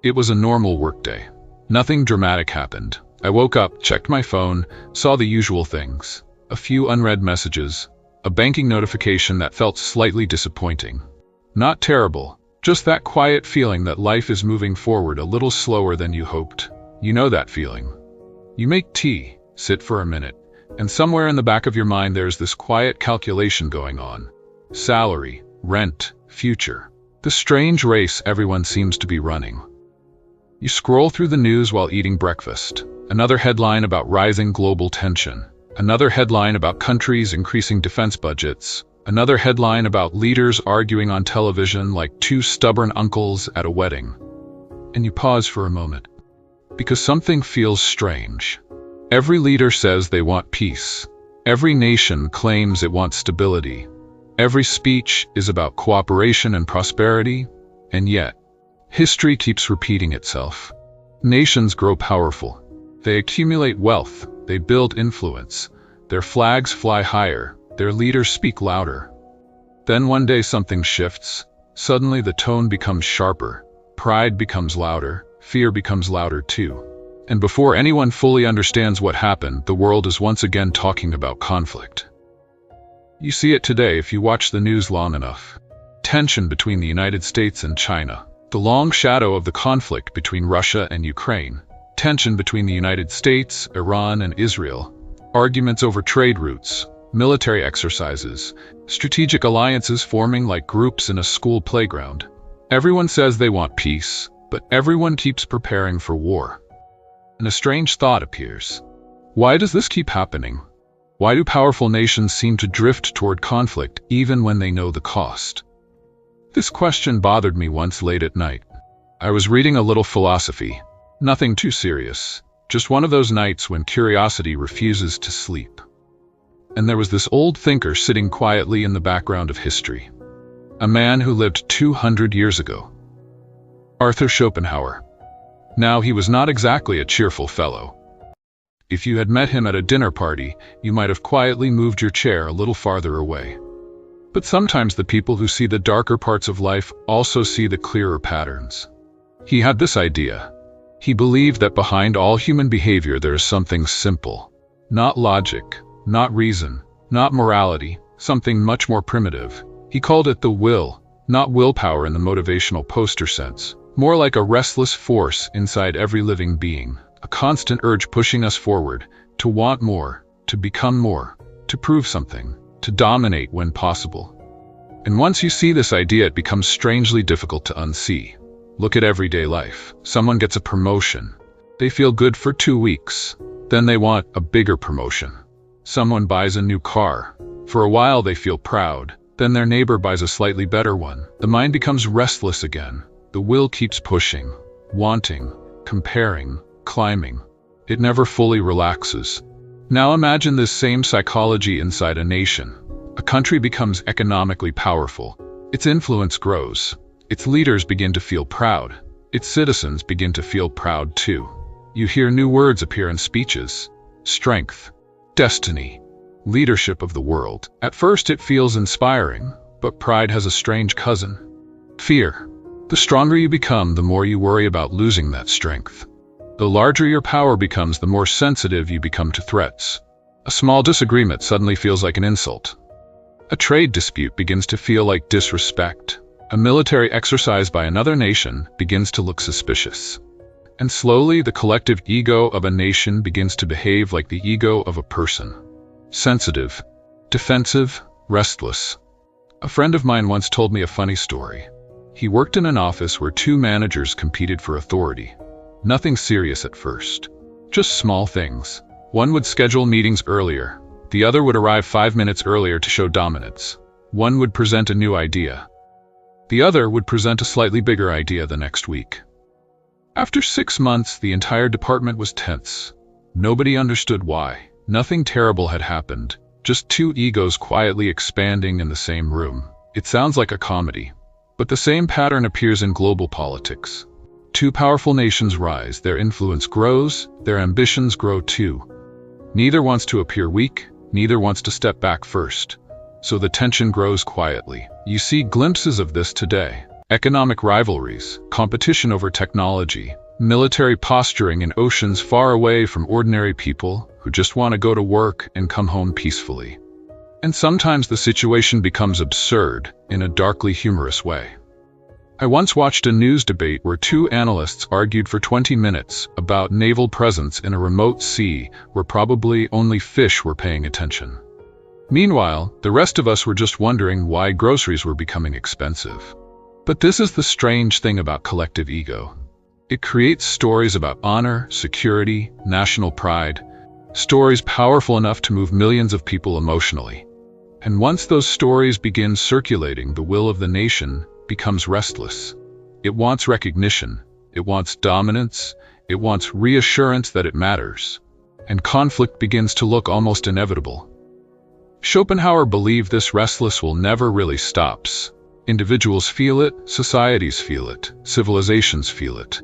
It was a normal workday. Nothing dramatic happened. I woke up, checked my phone, saw the usual things. A few unread messages, a banking notification that felt slightly disappointing. Not terrible, just that quiet feeling that life is moving forward a little slower than you hoped. You know that feeling. You make tea, sit for a minute, and somewhere in the back of your mind there's this quiet calculation going on. Salary, rent, future. The strange race everyone seems to be running. You scroll through the news while eating breakfast. Another headline about rising global tension. Another headline about countries increasing defense budgets. Another headline about leaders arguing on television like two stubborn uncles at a wedding. And you pause for a moment, because something feels strange. Every leader says they want peace. Every nation claims it wants stability. Every speech is about cooperation and prosperity, and yet, history keeps repeating itself. Nations grow powerful. They accumulate wealth. They build influence. Their flags fly higher. Their leaders speak louder. Then one day something shifts. Suddenly the tone becomes sharper. Pride becomes louder. Fear becomes louder too. And before anyone fully understands what happened, the world is once again talking about conflict. You see it today if you watch the news long enough. Tension between the United States and China. The long shadow of the conflict between Russia and Ukraine. Tension between the United States, Iran, and Israel. Arguments over trade routes. Military exercises. Strategic alliances forming like groups in a school playground. Everyone says they want peace, but everyone keeps preparing for war. And a strange thought appears. Why does this keep happening? Why do powerful nations seem to drift toward conflict even when they know the cost? This question bothered me once late at night. I was reading a little philosophy. Nothing too serious. Just one of those nights when curiosity refuses to sleep. And there was this old thinker sitting quietly in the background of history. A man who lived 200 years ago. Arthur Schopenhauer. Now, he was not exactly a cheerful fellow. If you had met him at a dinner party, you might have quietly moved your chair a little farther away. But sometimes the people who see the darker parts of life also see the clearer patterns. He had this idea. He believed that behind all human behavior there is something simple. Not logic, not reason, not morality, something much more primitive. He called it the will, not willpower in the motivational poster sense. More like a restless force inside every living being, a constant urge pushing us forward, to want more, to become more, to prove something, to dominate when possible. And once you see this idea, it becomes strangely difficult to unsee. Look at everyday life. Someone gets a promotion. They feel good for 2 weeks. Then they want a bigger promotion. Someone buys a new car. For a while they feel proud. Then their neighbor buys a slightly better one. The mind becomes restless again. The will keeps pushing, wanting, comparing, climbing. It never fully relaxes. Now imagine this same psychology inside a nation. A country becomes economically powerful. Its influence grows. Its leaders begin to feel proud. Its citizens begin to feel proud too. You hear new words appear in speeches. Strength, destiny, leadership of the world. At first it feels inspiring, but pride has a strange cousin. Fear. The stronger you become, the more you worry about losing that strength. The larger your power becomes, the more sensitive you become to threats. A small disagreement suddenly feels like an insult. A trade dispute begins to feel like disrespect. A military exercise by another nation begins to look suspicious. And slowly, the collective ego of a nation begins to behave like the ego of a person. Sensitive, defensive, restless. A friend of mine once told me a funny story. He worked in an office where 2 managers competed for authority. Nothing serious at first. Just small things. One would schedule meetings earlier. The other would arrive 5 minutes earlier to show dominance. One would present a new idea. The other would present a slightly bigger idea the next week. After 6 months, the entire department was tense. Nobody understood why. Nothing terrible had happened. Just 2 egos quietly expanding in the same room. It sounds like a comedy. But the same pattern appears in global politics. 2 powerful nations rise, their influence grows, their ambitions grow too. Neither wants to appear weak, neither wants to step back first. So the tension grows quietly. You see glimpses of this today. Economic rivalries, competition over technology, military posturing in oceans far away from ordinary people who just want to go to work and come home peacefully. And sometimes the situation becomes absurd in a darkly humorous way. I once watched a news debate where two analysts argued for 20 minutes about naval presence in a remote sea where probably only fish were paying attention. Meanwhile, the rest of us were just wondering why groceries were becoming expensive. But this is the strange thing about collective ego. It creates stories about honor, security, national pride, stories powerful enough to move millions of people emotionally. And once those stories begin circulating, the will of the nation becomes restless. It wants recognition, it wants dominance, it wants reassurance that it matters. And conflict begins to look almost inevitable. Schopenhauer believed this restless will never really stops. Individuals feel it, societies feel it, civilizations feel it.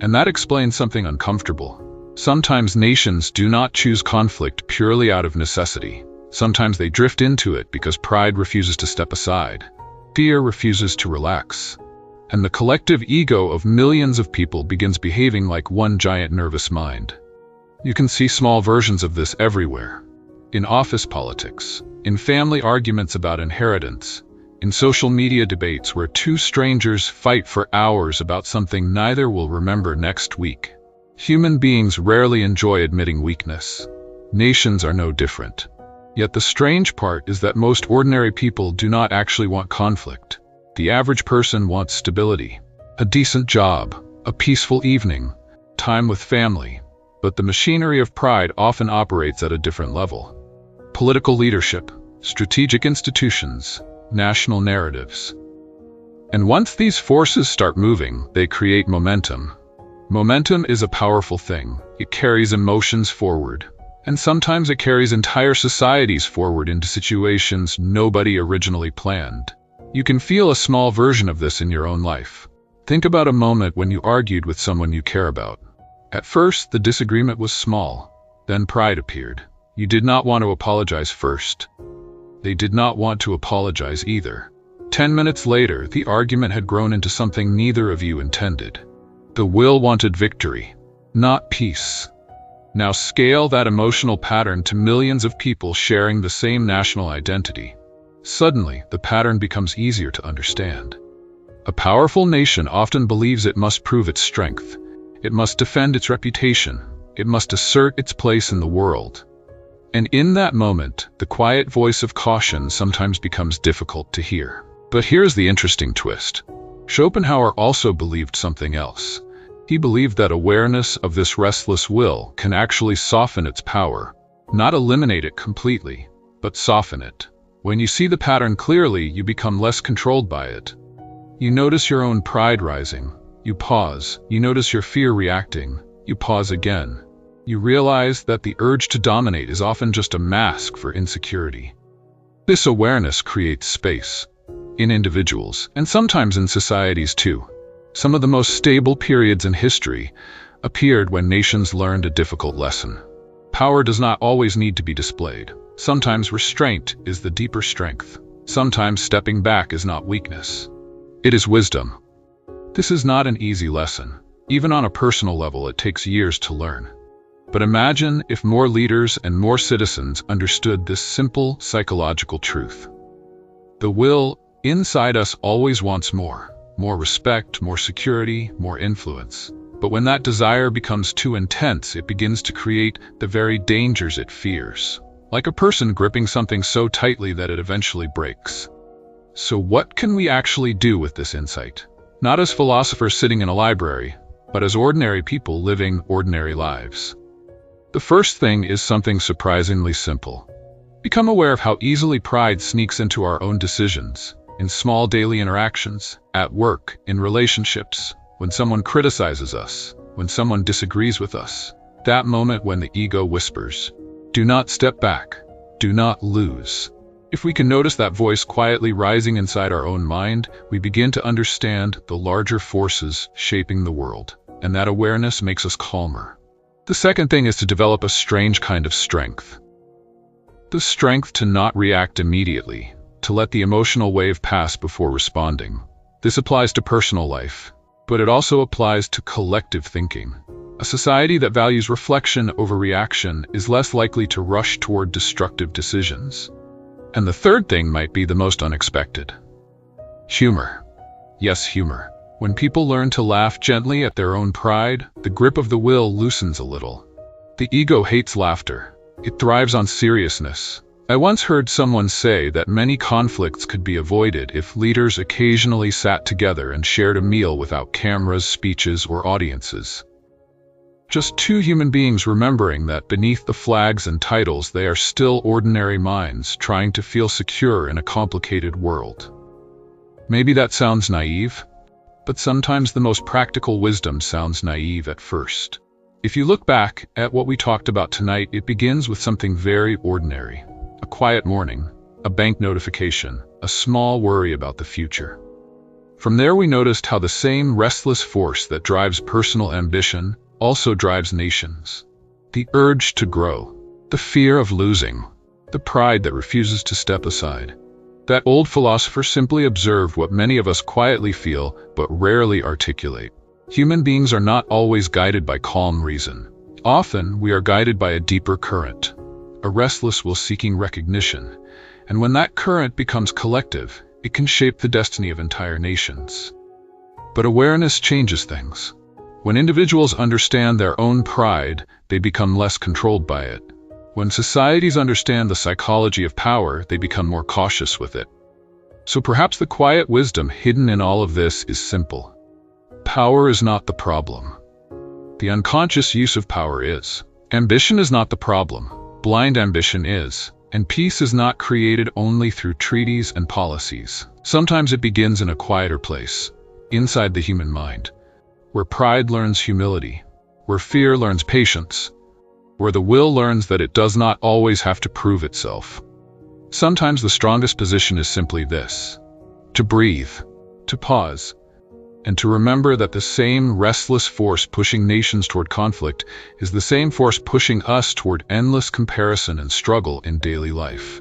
And that explains something uncomfortable. Sometimes nations do not choose conflict purely out of necessity. Sometimes they drift into it because pride refuses to step aside. Fear refuses to relax. And the collective ego of millions of people begins behaving like one giant nervous mind. You can see small versions of this everywhere. In office politics, in family arguments about inheritance, in social media debates where two strangers fight for hours about something neither will remember next week. Human beings rarely enjoy admitting weakness. Nations are no different. Yet the strange part is that most ordinary people do not actually want conflict. The average person wants stability, a decent job, a peaceful evening, time with family. But the machinery of pride often operates at a different level. Political leadership, strategic institutions, national narratives. And once these forces start moving, they create momentum. Momentum is a powerful thing. It carries emotions forward. And sometimes it carries entire societies forward into situations nobody originally planned. You can feel a small version of this in your own life. Think about a moment when you argued with someone you care about. At first, the disagreement was small. Then pride appeared. You did not want to apologize first. They did not want to apologize either. 10 minutes later, the argument had grown into something neither of you intended. The will wanted victory, not peace. Now scale that emotional pattern to millions of people sharing the same national identity. Suddenly, the pattern becomes easier to understand. A powerful nation often believes it must prove its strength. It must defend its reputation. It must assert its place in the world. And in that moment, the quiet voice of caution sometimes becomes difficult to hear. But here's the interesting twist. Schopenhauer also believed something else. He believed that awareness of this restless will can actually soften its power, not eliminate it completely, but soften it. When you see the pattern clearly, you become less controlled by it. You notice your own pride rising. You pause. You notice your fear reacting. You pause again. You realize that the urge to dominate is often just a mask for insecurity. This awareness creates space in individuals, and sometimes in societies too. Some of the most stable periods in history appeared when nations learned a difficult lesson. Power does not always need to be displayed. Sometimes restraint is the deeper strength. Sometimes stepping back is not weakness. It is wisdom. This is not an easy lesson. Even on a personal level, it takes years to learn. But imagine if more leaders and more citizens understood this simple psychological truth. The will inside us always wants more respect, more security, more influence. But when that desire becomes too intense, it begins to create the very dangers it fears. Like a person gripping something so tightly that it eventually breaks. So what can we actually do with this insight? Not as philosophers sitting in a library, but as ordinary people living ordinary lives. The first thing is something surprisingly simple. Become aware of how easily pride sneaks into our own decisions, in small daily interactions, at work, in relationships, when someone criticizes us, when someone disagrees with us. That moment when the ego whispers, "Do not step back, do not lose." If we can notice that voice quietly rising inside our own mind, we begin to understand the larger forces shaping the world, and that awareness makes us calmer. The second thing is to develop a strange kind of strength. The strength to not react immediately, to let the emotional wave pass before responding. This applies to personal life, but it also applies to collective thinking. A society that values reflection over reaction is less likely to rush toward destructive decisions. And the third thing might be the most unexpected. Humor. Yes, humor. When people learn to laugh gently at their own pride, the grip of the will loosens a little. The ego hates laughter. It thrives on seriousness. I once heard someone say that many conflicts could be avoided if leaders occasionally sat together and shared a meal without cameras, speeches, or audiences. Just two human beings remembering that beneath the flags and titles they are still ordinary minds trying to feel secure in a complicated world. Maybe that sounds naive, but sometimes the most practical wisdom sounds naive at first. If you look back at what we talked about tonight, it begins with something very ordinary. A quiet morning, a bank notification, a small worry about the future. From there we noticed how the same restless force that drives personal ambition also drives nations. The urge to grow, the fear of losing, the pride that refuses to step aside. That old philosopher simply observed what many of us quietly feel but rarely articulate. Human beings are not always guided by calm reason. Often we are guided by a deeper current, a restless will seeking recognition, and when that current becomes collective, it can shape the destiny of entire nations. But awareness changes things. When individuals understand their own pride, they become less controlled by it. When societies understand the psychology of power, they become more cautious with it. So perhaps the quiet wisdom hidden in all of this is simple. Power is not the problem. The unconscious use of power is. Ambition is not the problem. Blind ambition is. And peace is not created only through treaties and policies. Sometimes it begins in a quieter place, inside the human mind, where pride learns humility, where fear learns patience, where the will learns that it does not always have to prove itself. Sometimes the strongest position is simply this: to breathe, to pause, and to remember that the same restless force pushing nations toward conflict is the same force pushing us toward endless comparison and struggle in daily life.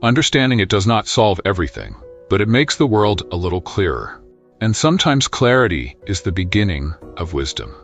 Understanding it does not solve everything, but it makes the world a little clearer. And sometimes clarity is the beginning of wisdom.